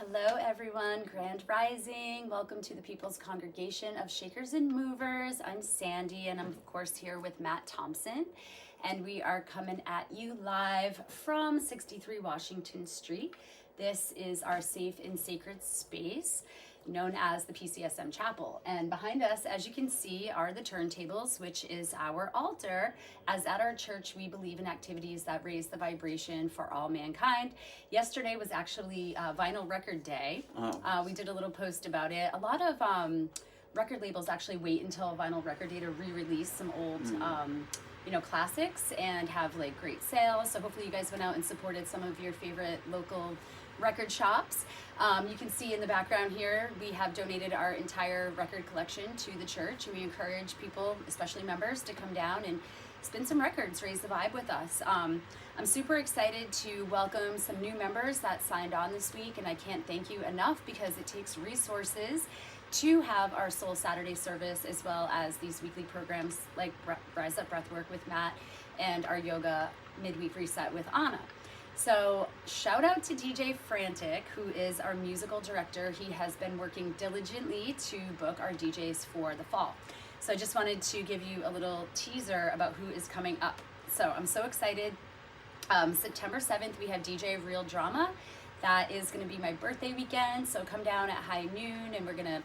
Hello everyone, Grand Rising. Welcome to the People's Congregation of Shakers and Movers. I'm Sandy and I'm of course here with Matt Thomson, and we are coming at you live from 63 Washington Street. This is our safe and sacred space known as the PCSM Chapel. And behind us, as you can see, are the turntables, which is our altar, as at our church we believe in activities that raise the vibration for all mankind. Yesterday was actually Vinyl Record Day. We did a little post about it. A lot of record labels actually wait until Vinyl Record Day to re-release some old classics and have like great sales. So hopefully you guys went out and supported some of your favorite local record shops. You can see in the background here, we have donated our entire record collection to the church, and we encourage people, especially members, to come down and spin some records, raise the vibe with us. I'm super excited to welcome some new members that signed on this week, and I can't thank you enough because it takes resources to have our Soul Saturday service, as well as these weekly programs like Rise Up Breathwork with Matt and our yoga midweek reset with Anna. So shout out to DJ Frantic, who is our musical director. He has been working diligently to book our DJs for the fall. So I just wanted to give you a little teaser about who is coming up. So I'm so excited. September 7th, we have DJ Real Drama. That is going to be my birthday weekend. So come down at high noon, and we're going to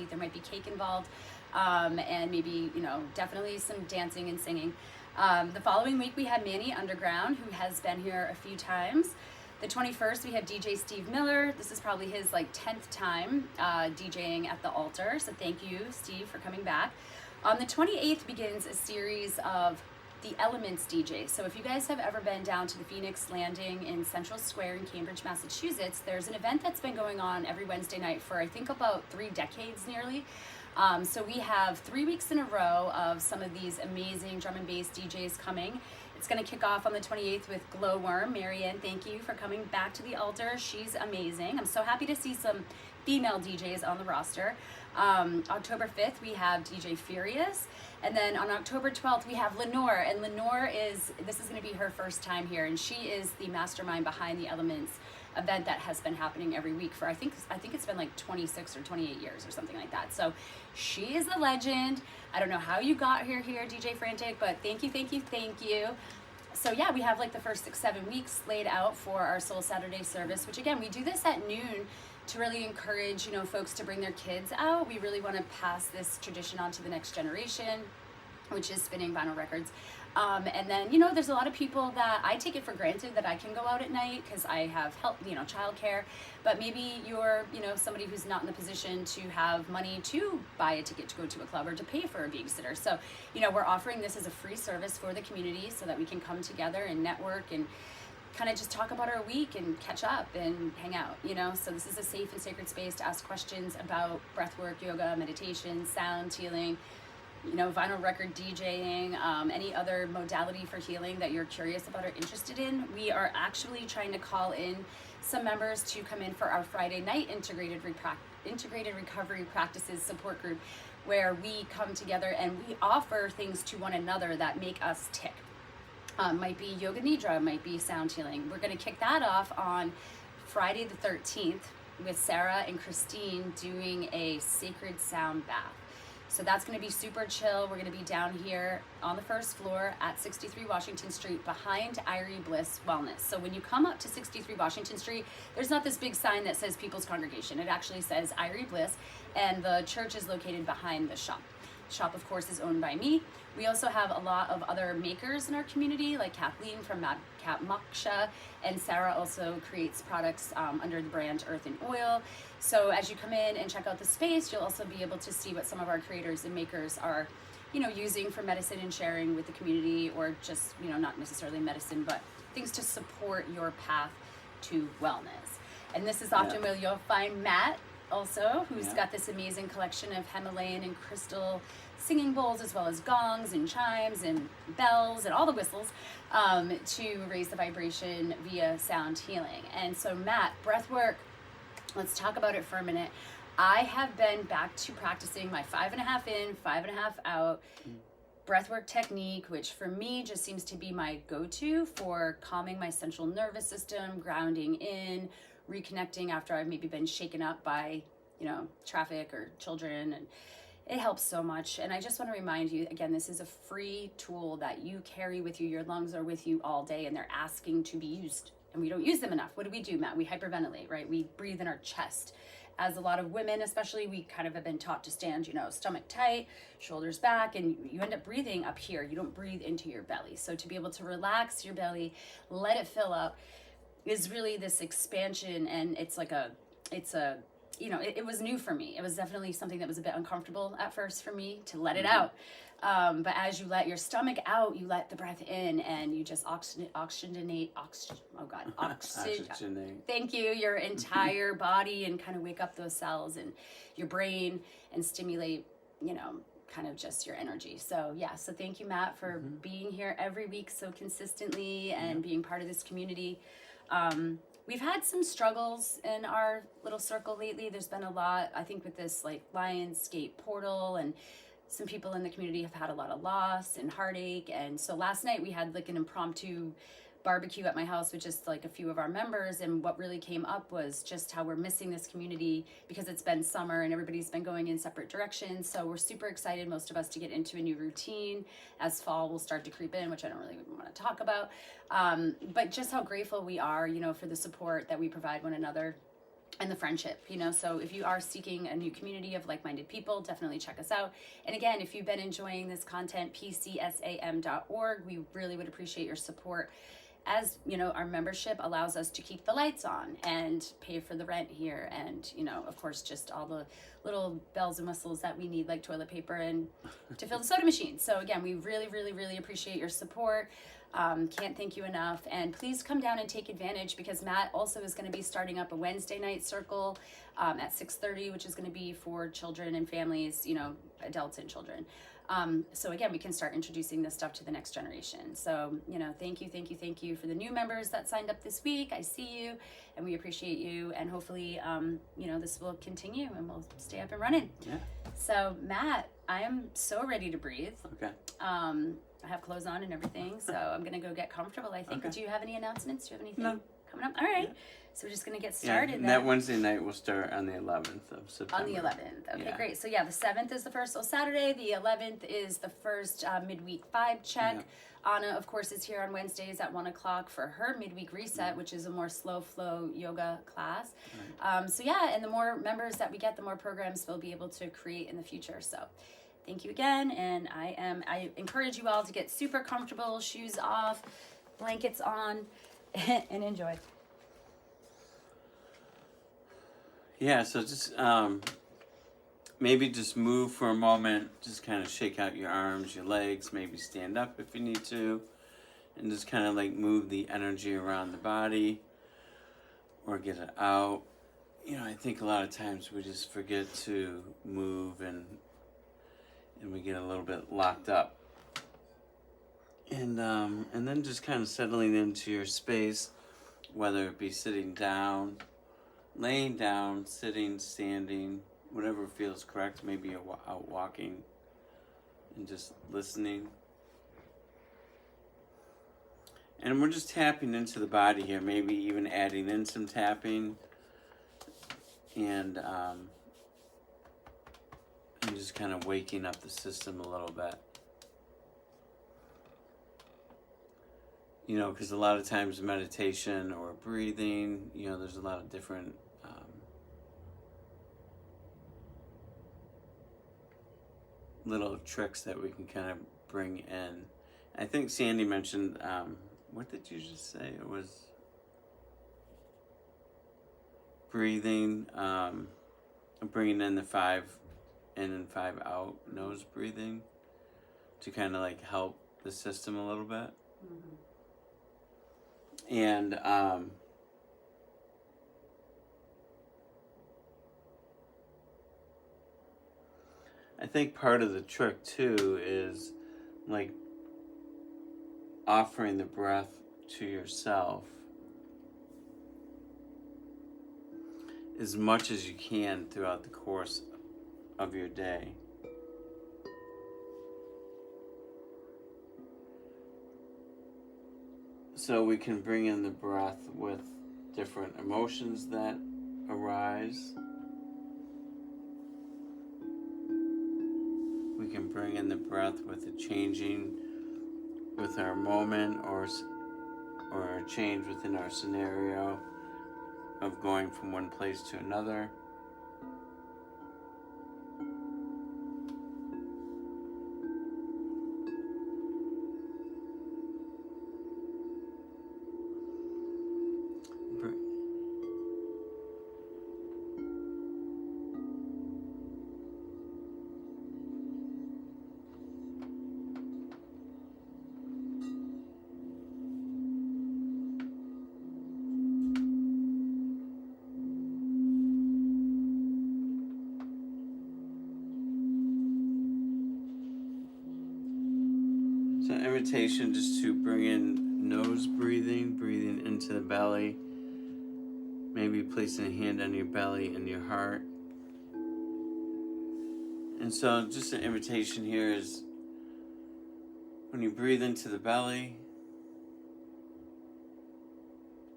there might be cake involved, and maybe, definitely some dancing and singing. The following week we have Manny Underground, who has been here a few times. The 21st we have DJ Steve Miller. This is probably his 10th time DJing at the altar, so thank you, Steve, for coming back. On the 28th begins a series of the Elements DJ. So if you guys have ever been down to the Weymouth Landing in Central Square in Cambridge, Massachusetts, there's an event that's been going on every Wednesday night for I think about 3 decades nearly. So we have 3 weeks in a row of some of these amazing drum and bass DJs coming. It's going to kick off on the 28th with Glowworm. Marianne, thank you for coming back to the altar. She's amazing. I'm so happy to see some female DJs on the roster. October 5th, we have DJ Furious. And then on October 12th, we have Lenore. And Lenore this is going to be her first time here. And she is the mastermind behind the Elements event that has been happening every week for I think it's been like 26 or 28 years or something like that. So she is a legend. I don't know how you got here, DJ Frantic, but thank you. So yeah, we have like the first 6-7 weeks laid out for our Soul Saturday service, which again, we do this at noon to really encourage, folks to bring their kids out. We really want to pass this tradition on to the next generation, which is spinning vinyl records. And then, there's a lot of people that I take it for granted that I can go out at night because I have help, childcare, but maybe you're, somebody who's not in the position to have money to buy a ticket to go to a club or to pay for a babysitter. So, we're offering this as a free service for the community so that we can come together and network and kind of just talk about our week and catch up and hang out, So this is a safe and sacred space to ask questions about breathwork, yoga, meditation, sound healing, vinyl record DJing, any other modality for healing that you're curious about or interested in. We are actually trying to call in some members to come in for our Friday night integrated recovery practices support group, where we come together and we offer things to one another that make us tick. Might be yoga nidra, might be sound healing. We're going to kick that off on Friday the 13th with Sarah and Christine doing a sacred sound bath. So that's going to be super chill. We're going to be down here on the first floor at 63 Washington Street behind Irie Bliss Wellness. So when you come up to 63 Washington Street, there's not this big sign that says People's Congregation. It actually says Irie Bliss, and the church is located behind the shop. The shop, of course, is owned by me. We also have a lot of other makers in our community, like Kathleen from Madcap Moksha, and Sarah also creates products under the brand Earth and Oil. So as you come in and check out the space, you'll also be able to see what some of our creators and makers are, using for medicine and sharing with the community, or just, not necessarily medicine, but things to support your path to wellness. And this is often where you'll find Matt also, who's got this amazing collection of Himalayan and crystal singing bowls, as well as gongs and chimes and bells and all the whistles to raise the vibration via sound healing. And so Matt, breathwork, let's talk about it for a minute. I have been back to practicing my 5.5 in, 5.5 out breathwork technique, which for me just seems to be my go-to for calming my central nervous system, grounding in, reconnecting after I've maybe been shaken up by, traffic or children, and it helps so much. And I just want to remind you, again, this is a free tool that you carry with you. Your lungs are with you all day, and they're asking to be used. And we don't use them enough. What do, Matt? We hyperventilate, right? We breathe in our chest. As a lot of women, especially, we kind of have been taught to stand, stomach tight, shoulders back, and you end up breathing up here. You don't breathe into your belly. So to be able to relax your belly, let it fill up, is really this expansion. And it was new for me. It was definitely something that was a bit uncomfortable at first for me to let it out. But as you let your stomach out, you let the breath in, and you just oxygenate. Thank you, your entire body, and kind of wake up those cells and your brain, and stimulate, kind of just your energy. So so thank you, Matt, for being here every week so consistently and being part of this community. We've had some struggles in our little circle lately. There's been a lot, I think, with this like Lionsgate portal, and some people in the community have had a lot of loss and heartache. And so last night we had like an impromptu barbecue at my house with just like a few of our members, and what really came up was just how we're missing this community because it's been summer and everybody's been going in separate directions. So we're super excited, most of us, to get into a new routine as fall will start to creep in, which I don't really want to talk about, but just how grateful we are, for the support that we provide one another and the friendship, so if you are seeking a new community of like-minded people, definitely check us out. And again, if you've been enjoying this content, pcsam.org, we really would appreciate your support. As our membership allows us to keep the lights on and pay for the rent here, and of course, just all the little bells and whistles that we need, like toilet paper and to fill the soda machine. So again, we really, really, really appreciate your support. Can't thank you enough. And please come down and take advantage, because Matt also is going to be starting up a Wednesday night circle at 6:30, which is going to be for children and families, adults and children. So again, we can start introducing this stuff to the next generation. So, thank you for the new members that signed up this week. I see you, and we appreciate you. And hopefully, this will continue and we'll stay up and running. Yeah. So Matt, I am so ready to breathe. Okay. I have clothes on and everything, so I'm going to go get comfortable, I think. Okay. Do you have any announcements? Do you have anything No. coming up? All right. Yeah. So we're just going to get started then. That Wednesday night will start on the 11th of September. On the 11th. Okay, great. So the 7th is the first Saturday. The 11th is the first midweek vibe check. Yeah. Anna, of course, is here on Wednesdays at 1 o'clock for her midweek reset, which is a more slow flow yoga class. Right. And the more members that we get, the more programs we'll be able to create in the future. So thank you again. And I encourage you all to get super comfortable, shoes off, blankets on, and enjoy. Yeah, so just maybe just move for a moment, just kind of shake out your arms, your legs, maybe stand up if you need to, and just kind of like move the energy around the body or get it out. I think a lot of times we just forget to move, and we get a little bit locked up. And then just kind of settling into your space, whether it be sitting down, laying down, sitting, standing, whatever feels correct. Maybe you're out walking and just listening. And we're just tapping into the body here, maybe even adding in some tapping, and just kind of waking up the system a little bit. Because a lot of times meditation or breathing, there's a lot of different little tricks that we can kind of bring in. I think Sandy mentioned, what did you just say? It was breathing, bringing in the 5 in and 5 out nose breathing to kind of like help the system a little bit. Mm-hmm. And I think part of the trick too is like offering the breath to yourself as much as you can throughout the course of your day. So we can bring in the breath with different emotions that arise. We can bring in the breath with the changing with our moment or a change within our scenario of going from one place to another. So invitation just to bring in nose breathing into the belly. Maybe placing a hand on your belly and your heart. And so just an invitation here is when you breathe into the belly,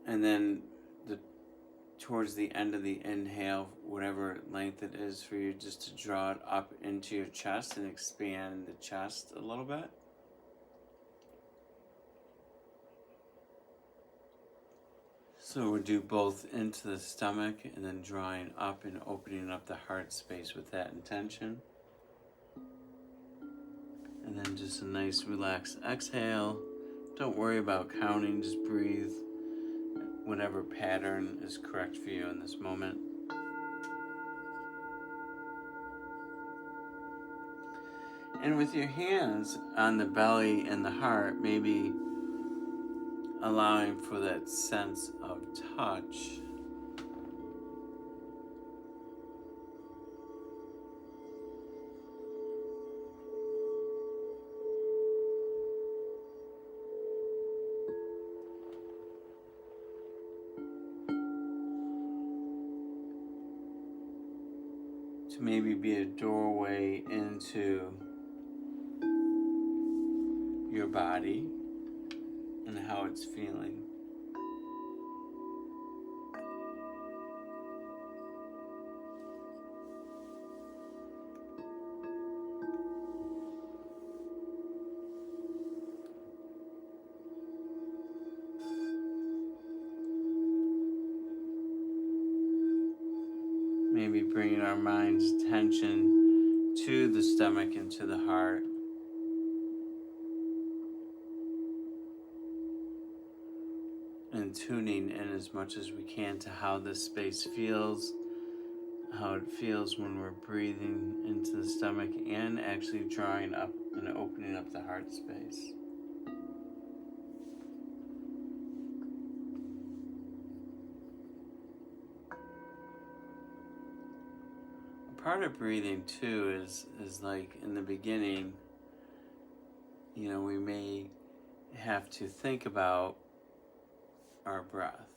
and then towards the end of the inhale, whatever length it is for you, just to draw it up into your chest and expand the chest a little bit. So we'll do both into the stomach and then drawing up and opening up the heart space with that intention. And then just a nice relaxed exhale. Don't worry about counting, just breathe whatever pattern is correct for you in this moment. And with your hands on the belly and the heart, maybe allowing for that sense of touch. To maybe be a doorway into your body and how it's feeling. Maybe bringing our mind's attention to the stomach and to the heart. And tuning in as much as we can to how this space feels, how it feels when we're breathing into the stomach and actually drawing up and opening up the heart space. Part of breathing too is like in the beginning, we may have to think about our breath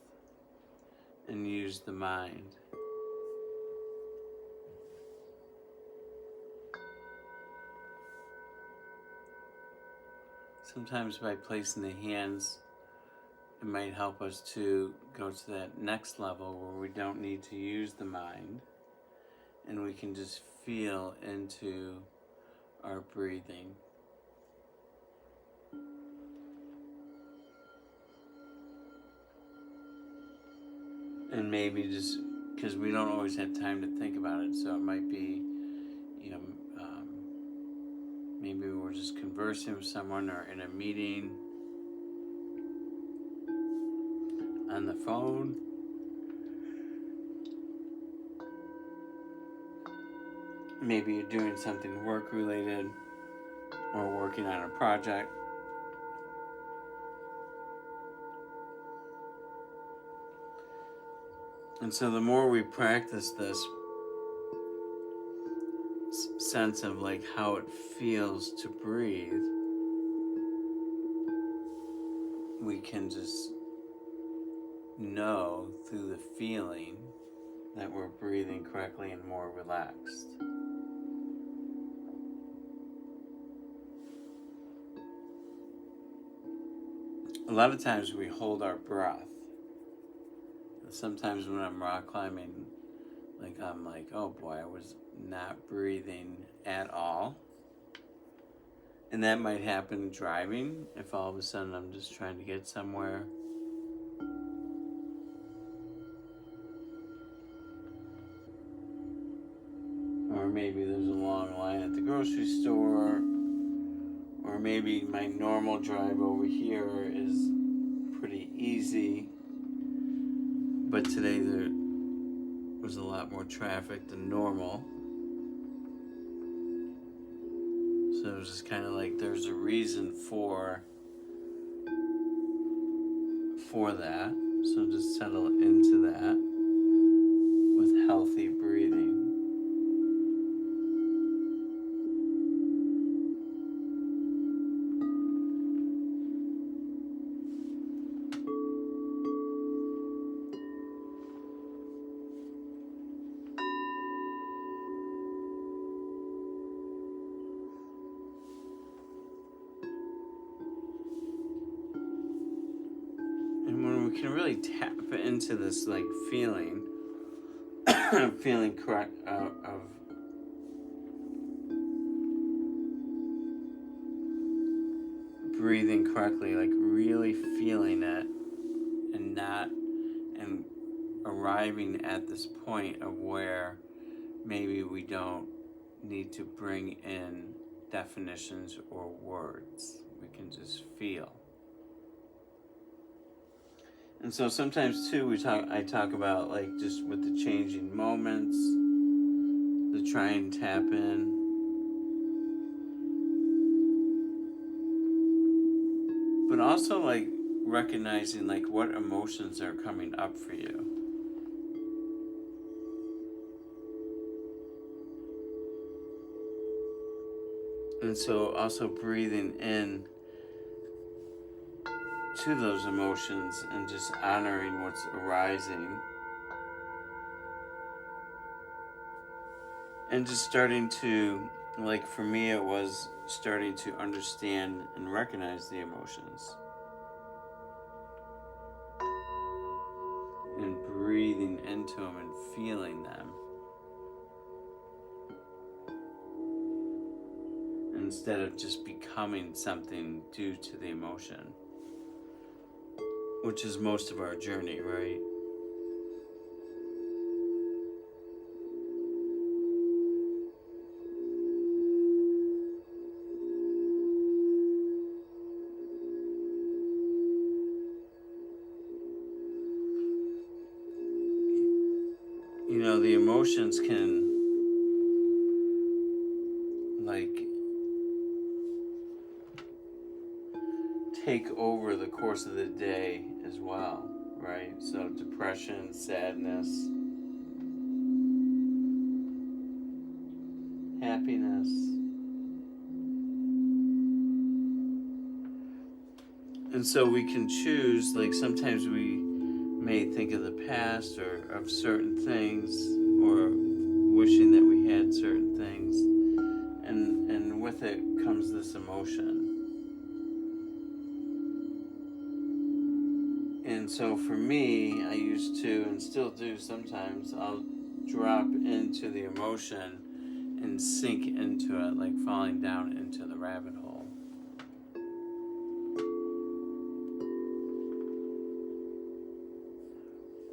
and use the mind. Sometimes by placing the hands, it might help us to go to that next level where we don't need to use the mind and we can just feel into our breathing. And maybe just because we don't always have time to think about it, so it might be, maybe we're just conversing with someone or in a meeting on the phone. Maybe you're doing something work related or working on a project. And so the more we practice this sense of like how it feels to breathe, we can just know through the feeling that we're breathing correctly and more relaxed. A a lot of times we hold our breath. Sometimes when I'm rock climbing, like I'm like, oh boy, I was not breathing at all. And that might happen driving if all of a sudden I'm just trying to get somewhere. Or maybe there's a long line at the grocery store. Or maybe my normal drive over here is pretty easy. But today there was a lot more traffic than normal. So it was just kind of like there's a reason for that. So just settle into that with healthy breathing. And when we can really tap into this like feeling, feeling correct of breathing correctly, like really feeling it and arriving at this point of where maybe we don't need to bring in definitions or words. We can just feel. And so sometimes too I talk about like just with the changing moments, the try and tap in. But also like recognizing like what emotions are coming up for you. And so also breathing in to those emotions and just honoring what's arising. And just starting to, like for me it was starting to understand and recognize the emotions. And breathing into them and feeling them. Instead of just becoming something due to the emotion. Which is most of our journey, right? You know, the emotions can like take over the course of the day as well, right? So depression, sadness, happiness. And so we can choose, like sometimes we may think of the past or of certain things or wishing that we had certain things. And with it comes this emotion. And so for me, I used to, and still do sometimes, I'll drop into the emotion and sink into it, like falling down into the rabbit hole.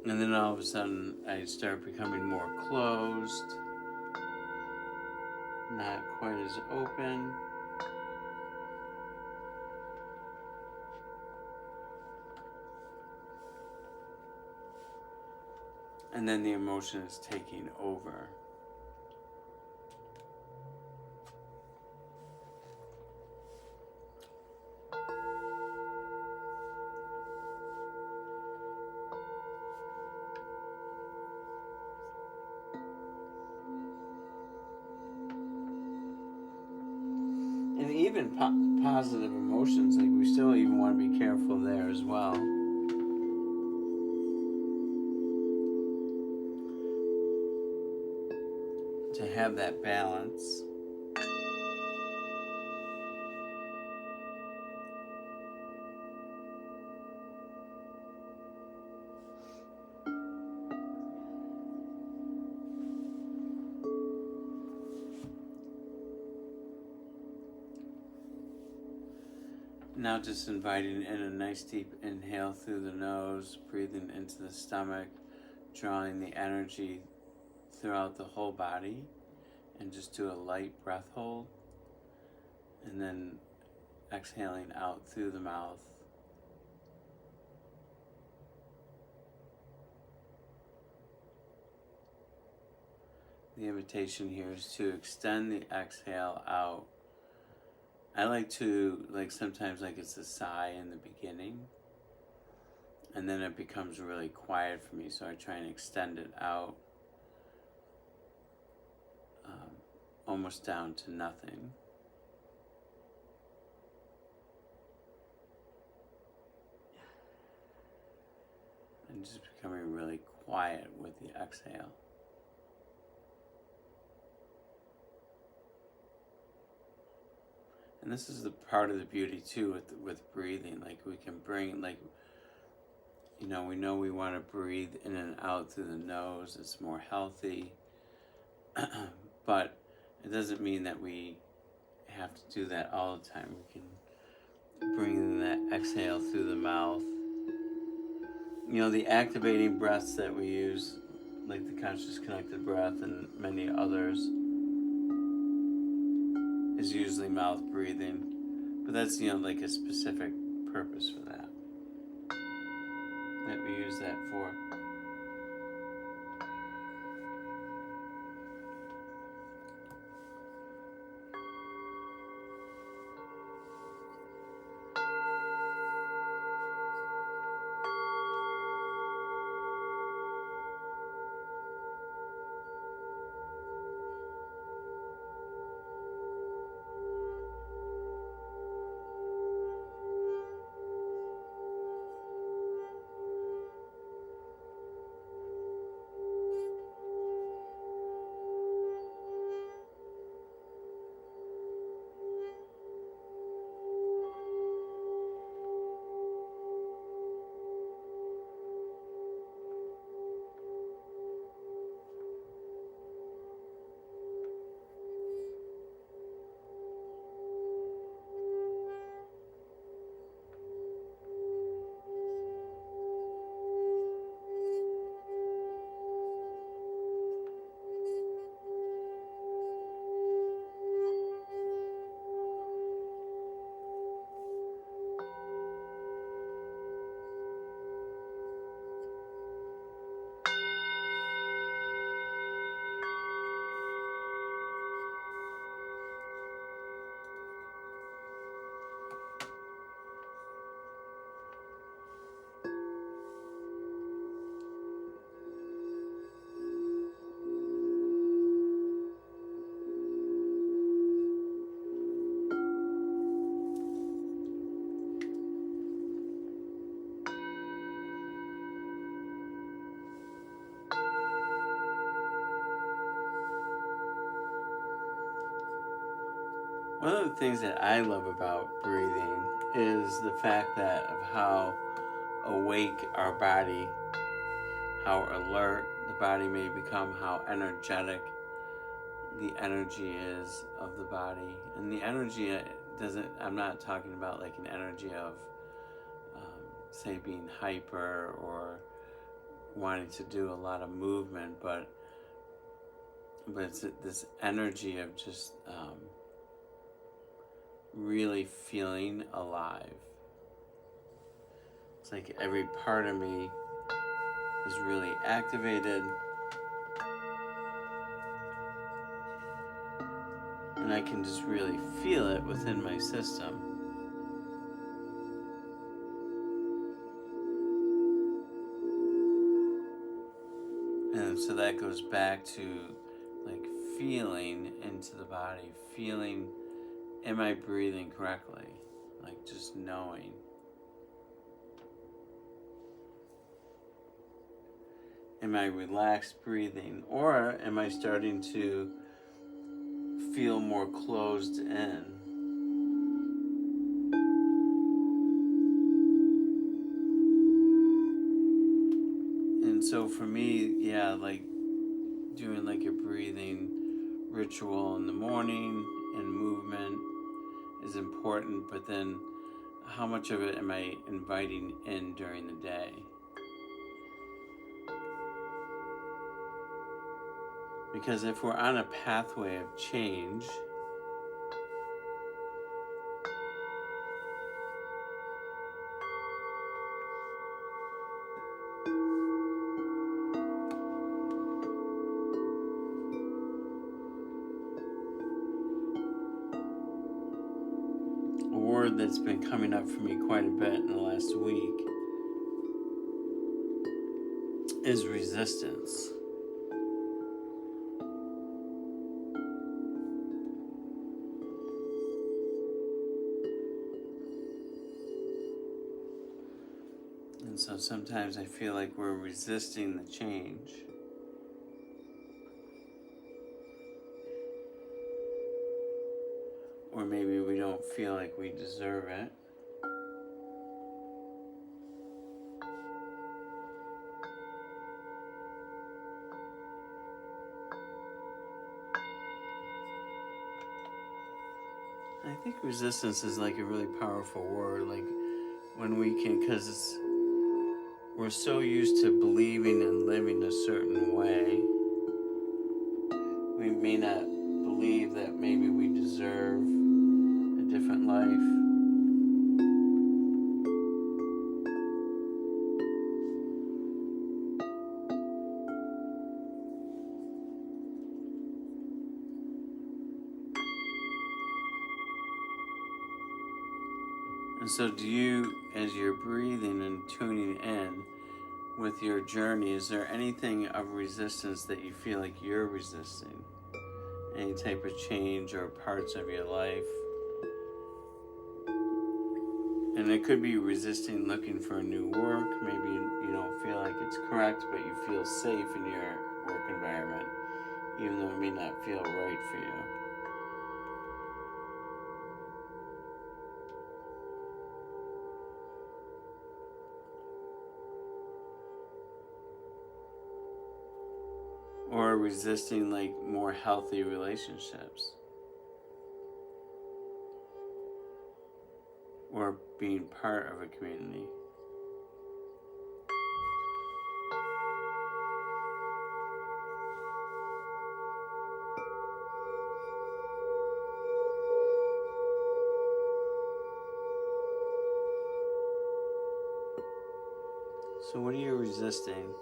And then all of a sudden, I start becoming more closed, not quite as open. And then the emotion is taking over. And even positive emotions, like we still even want to be careful there as well. To have that balance. Now just inviting in a nice deep inhale through the nose, breathing into the stomach, drawing the energy throughout the whole body, and just do a light breath hold, and then exhaling out through the mouth. The invitation here is to extend the exhale out. I like to, sometimes it's a sigh in the beginning, and then it becomes really quiet for me, so I try and extend it out, almost down to nothing. And just becoming really quiet with the exhale. And this is the part of the beauty too with breathing. We can bring, we know we want to breathe in and out through the nose. It's more healthy. But it doesn't mean that we have to do that all the time. We can bring in that exhale through the mouth. The activating breaths that we use, like the conscious connected breath and many others, is usually mouth breathing. But that's, a specific purpose for that we use that for. One of the things that I love about breathing is the fact that of how awake our body, how alert the body may become, how energetic the energy is of the body. And the energy I'm not talking about like an energy of, say, being hyper or wanting to do a lot of movement, but it's this energy of just really feeling alive. It's like every part of me is really activated, and I can just really feel it within my system. And so that goes back to like feeling into the body, feeling, am I breathing correctly? Like just knowing. Am I relaxed breathing, or am I starting to feel more closed in? And so for me, yeah, like doing like a breathing ritual in the morning and movement is important, but then how much of it am I inviting in during the day? Because if we're on a pathway of change, a word that's been coming up for me quite a bit in the last week is resistance. And so sometimes I feel like we're resisting the change. Or maybe we don't feel like we deserve it. I think resistance is like a really powerful word, like when we can, because we're so used to believing and living a certain way, we may not believe that maybe we deserve a different life. And so do you, as you're breathing and tuning in with your journey, is there anything of resistance that you feel like you're resisting? Any type of change or parts of your life? And it could be resisting looking for a new work. Maybe you don't feel like it's correct, but you feel safe in your work environment, even though it may not feel right for you. Or resisting like more healthy relationships. Or being part of a community. So what are you resisting?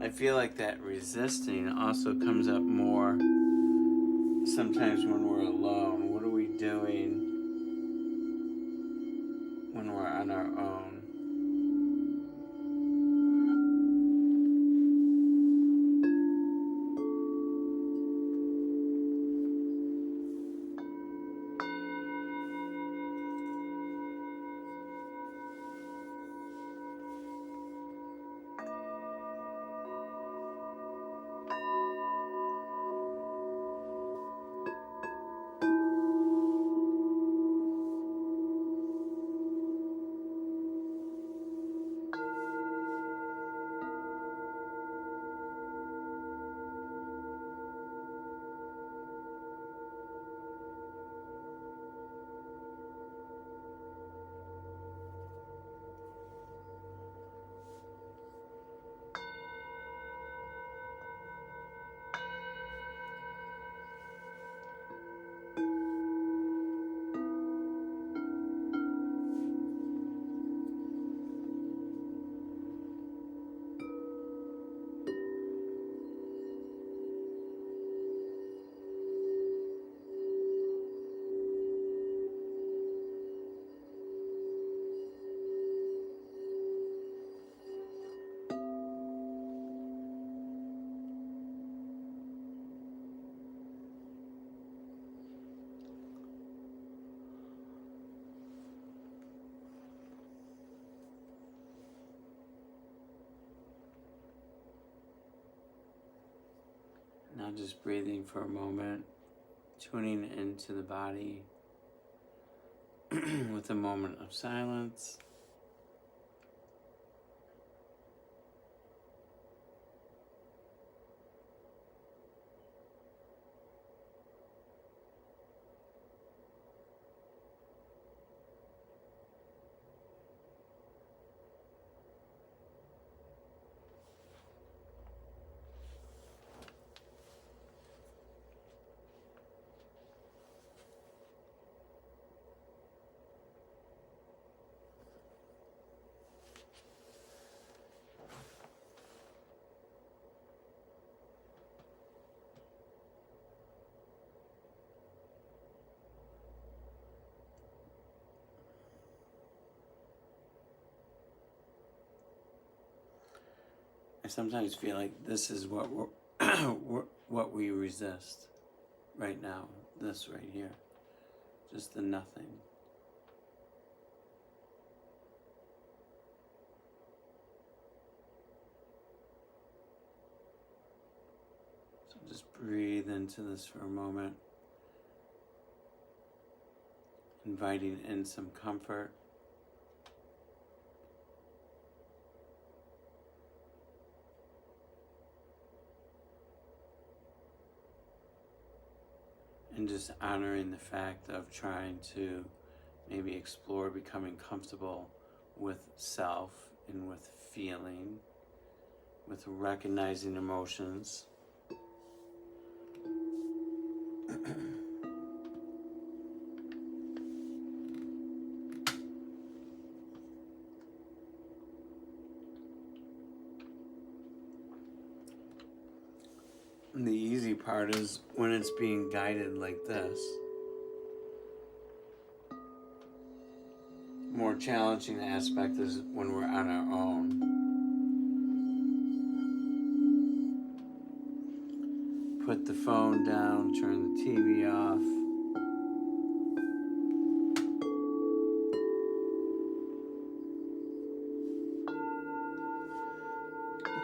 I feel like that resisting also comes up more sometimes when we're alone. What are we doing when we're on our own? just breathing for a moment, tuning into the body with a moment of silence. I sometimes feel like this is what what we resist right now. This right here, just the nothing. So just breathe into this for a moment, inviting in some comfort. And just honoring the fact of trying to maybe explore becoming comfortable with self and with feeling, with recognizing emotions. And the easy part is when it's being guided like this. More challenging aspect is when we're on our own. Put the phone down, turn the TV off.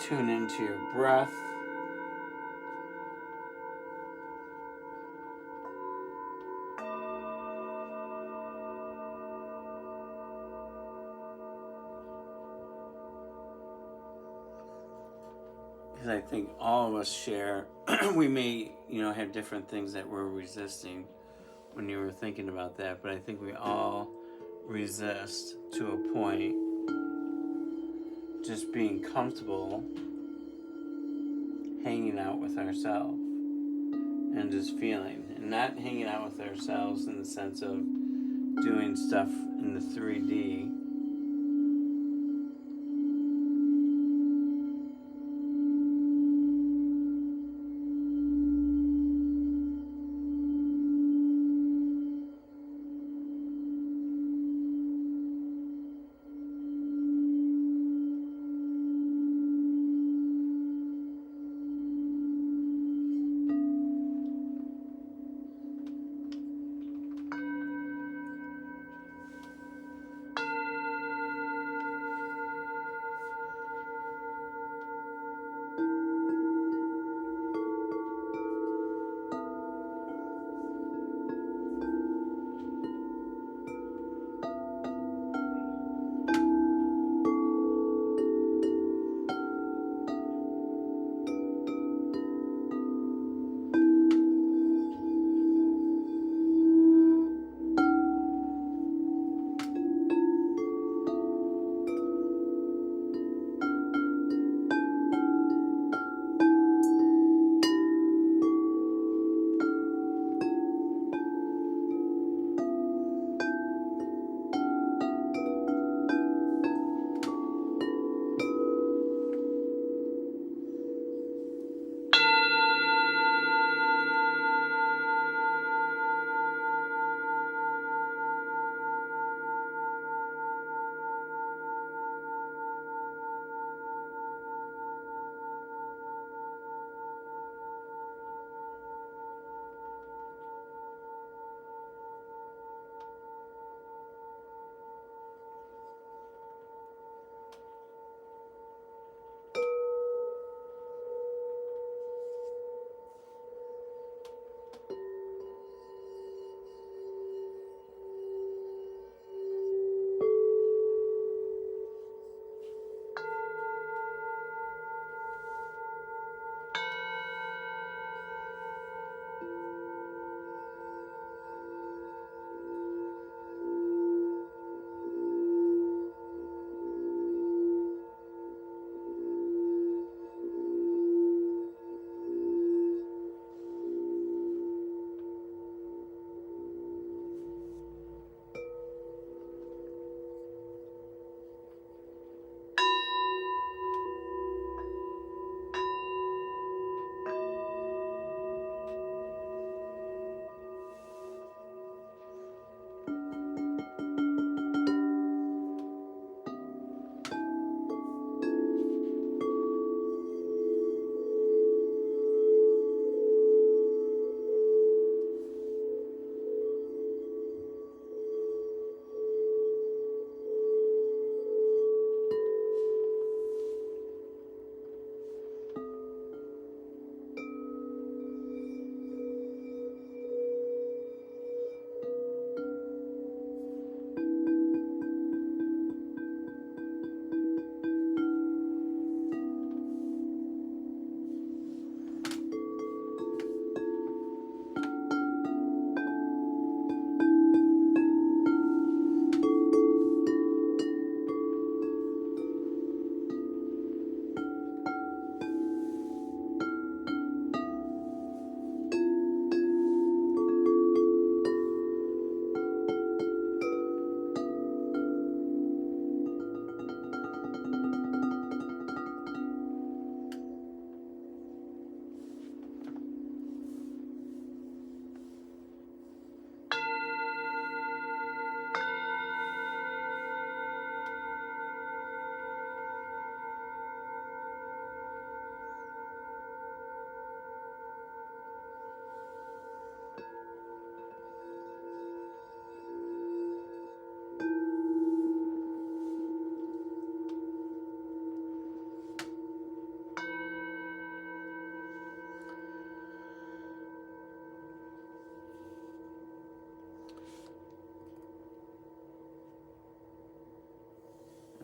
Tune into your breath. Because I think all of us share, we may, have different things that we're resisting when you were thinking about that, but I think we all resist to a point just being comfortable hanging out with ourselves and just feeling, and not hanging out with ourselves in the sense of doing stuff in the 3D.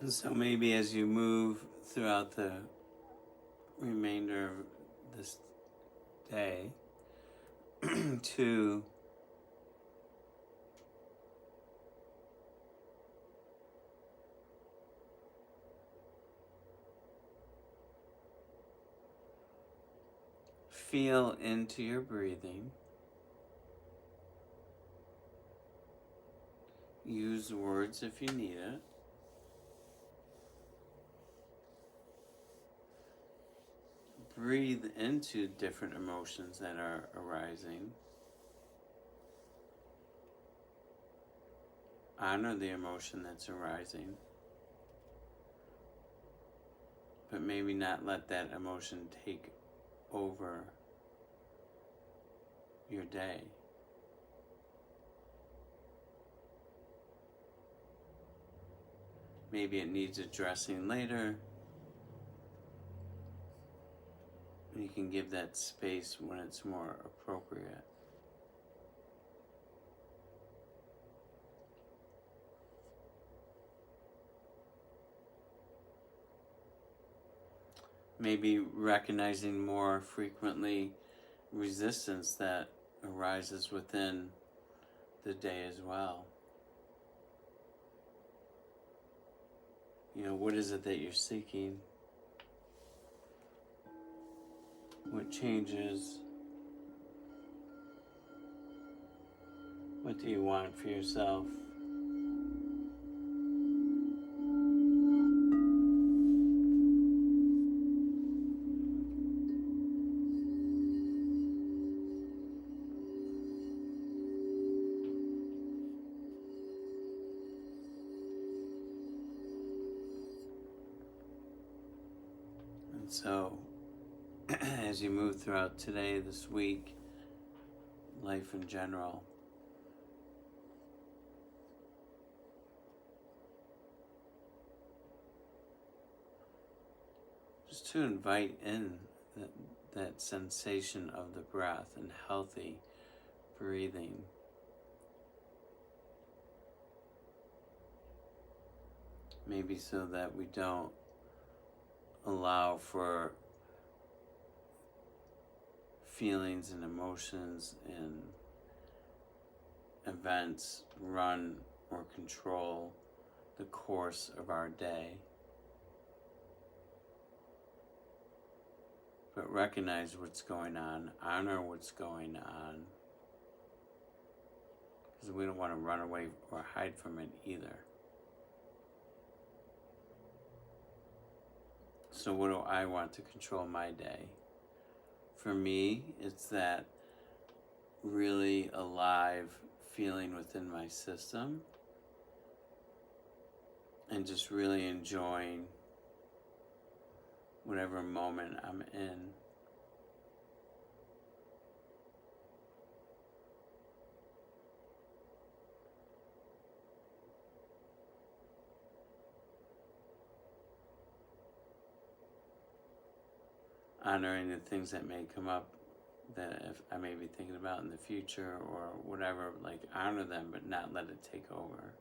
And so maybe as you move throughout the remainder of this day to feel into your breathing. Use words if you need it. Breathe into different emotions that are arising. Honor the emotion that's arising. But maybe not let that emotion take over your day. Maybe it needs addressing later. You can give that space when it's more appropriate. Maybe recognizing more frequently resistance that arises within the day as well. You know, what is it that you're seeking? What changes? What do you want for yourself? And so, as you move throughout today, this week, life in general, just to invite in that sensation of the breath and healthy breathing. Maybe so that we don't allow for feelings and emotions and events run or control the course of our day. But recognize what's going on, honor what's going on, because we don't want to run away or hide from it either. So what do I want to control my day? For me, it's that really alive feeling within my system and just really enjoying whatever moment I'm in. Honoring the things that may come up that if I may be thinking about in the future or whatever, like honor them but not let it take over.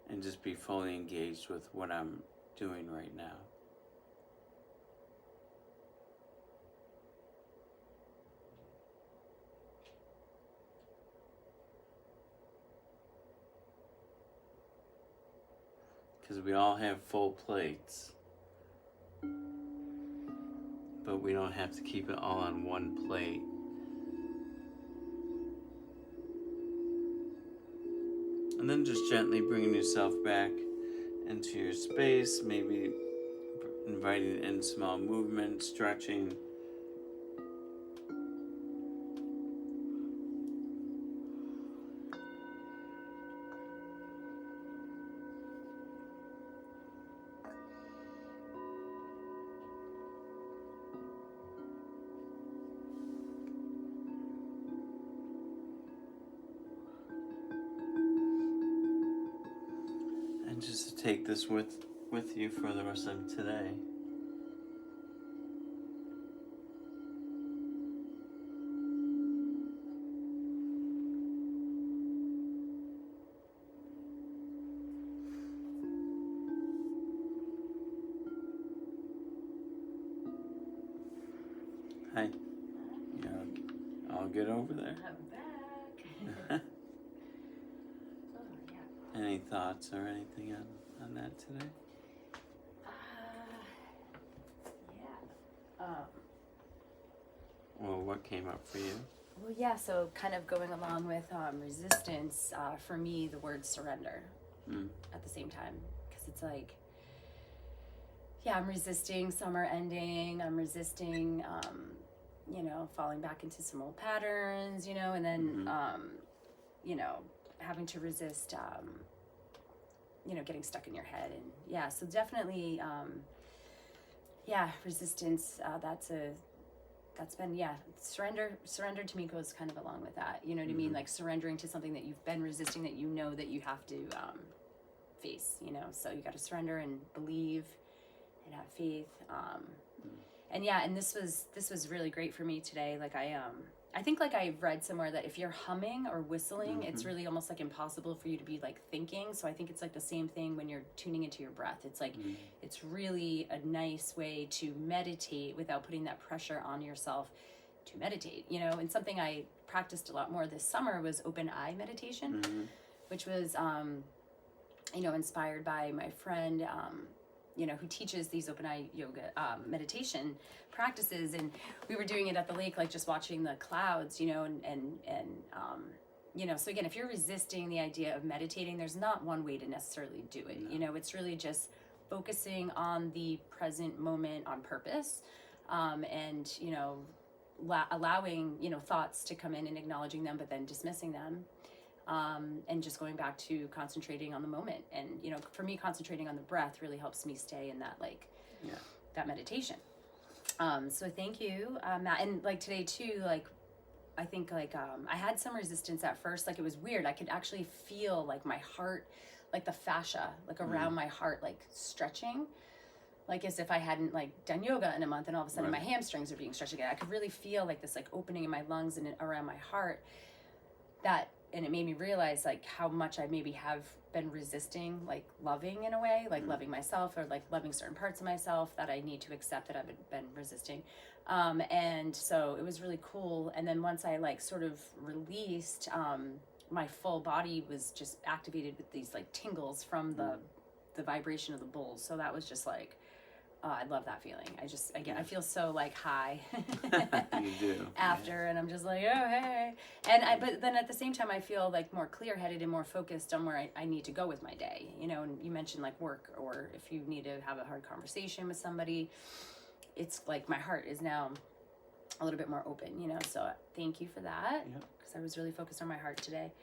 And just be fully engaged with what I'm doing right now. Because we all have full plates, but we don't have to keep it all on one plate. And then just gently bringing yourself back into your space, maybe inviting in small movement, stretching. And just to take this with you for the rest of today. Hi. Yeah, I'll get over there. I'm back. Oh, yeah. Any thoughts or anything on that today? Yeah. Well, what came up for you? Well, yeah, so kind of going along with resistance, for me, the word surrender at the same time. Because it's like, yeah, I'm resisting summer ending. I'm resisting, falling back into some old patterns, and then, having to resist, getting stuck in your head. And yeah, so definitely, resistance, that's been, surrender to me goes kind of along with that. You know what I mean? Like surrendering to something that you've been resisting that you know that you have to face, so you got to surrender and believe and have faith. And this was really great for me today. Like I think like I read somewhere that if you're humming or whistling, it's really almost like impossible for you to be like thinking. So I think it's like the same thing when you're tuning into your breath. It's like, it's really a nice way to meditate without putting that pressure on yourself to meditate, and something I practiced a lot more this summer was open eye meditation, which was, inspired by my friend, who teaches these open eye yoga meditation practices, and we were doing it at the lake, like just watching the clouds, so again, if you're resisting the idea of meditating, there's not one way to necessarily do it. It's really just focusing on the present moment on purpose, and allowing thoughts to come in and acknowledging them, but then dismissing them. And just going back to concentrating on the moment. And, for me, concentrating on the breath really helps me stay in that, that meditation. So thank you, Matt. And like today too, I think I had some resistance at first. Like it was weird. I could actually feel like my heart, like the fascia, like around my heart, like stretching, like as if I hadn't done yoga in a month, and all of a sudden my hamstrings are being stretched again. I could really feel like this opening in my lungs and around my heart. And it made me realize how much I maybe have been resisting loving in a way, loving myself, or loving certain parts of myself that I need to accept that I've been resisting. And so it was really cool. And then once I sort of released, my full body was just activated with these tingles from the vibration of the bowls. So that was just I love that feeling. I feel so high You do. after, and I'm just oh, hey. But then at the same time, I feel more clear-headed and more focused on where I need to go with my day, and you mentioned work, or if you need to have a hard conversation with somebody, it's my heart is now a little bit more open, so thank you for that, because I was really focused on my heart today.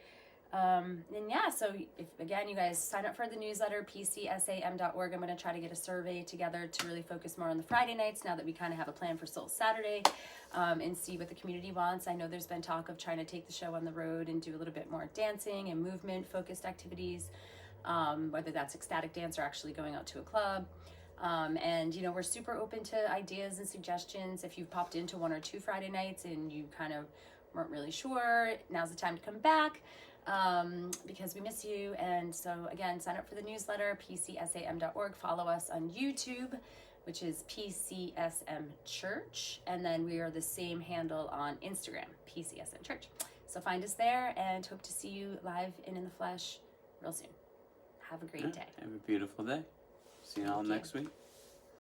So if, again, you guys sign up for the newsletter, pcsam.org. I'm going to try to get a survey together to really focus more on the Friday nights now that we kind of have a plan for Soul Saturday, and see what the community wants. I know there's been talk of trying to take the show on the road and do a little bit more dancing and movement focused activities, whether that's ecstatic dance or actually going out to a club. We're super open to ideas and suggestions. If you've popped into 1 or 2 Friday nights and you kind of weren't really sure, now's the time to come back. Because we miss you. And so again, sign up for the newsletter, pcsam.org. Follow us on YouTube, which is PCSM Church. And then we are the same handle on Instagram, PCSM Church. So find us there, and hope to see you live and in the flesh real soon. Have a great day. Have a beautiful day. See you all next week.